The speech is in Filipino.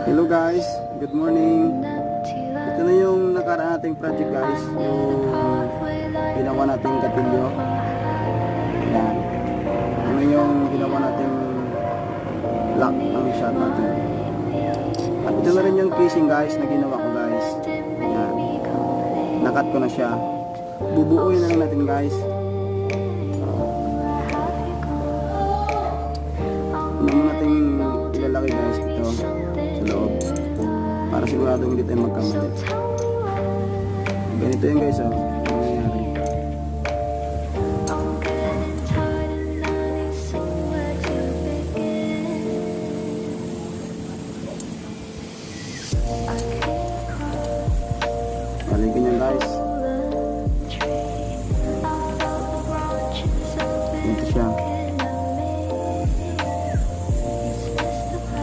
Hello guys, good morning. Ito na yung nakaraan nating project guys, yung ginawa nating katilyo. Yan. Ano yung ginawa nating lock ang shot natin. At ito na rin yung casing guys na ginawa ko guys. Yan. Nakat ko na siya. Bubuuin na lang natin guys. Ano mo nating ilalaki guys ito sa loob para sigurado hindi tayo magkamali. Ganito yun guys, oh. May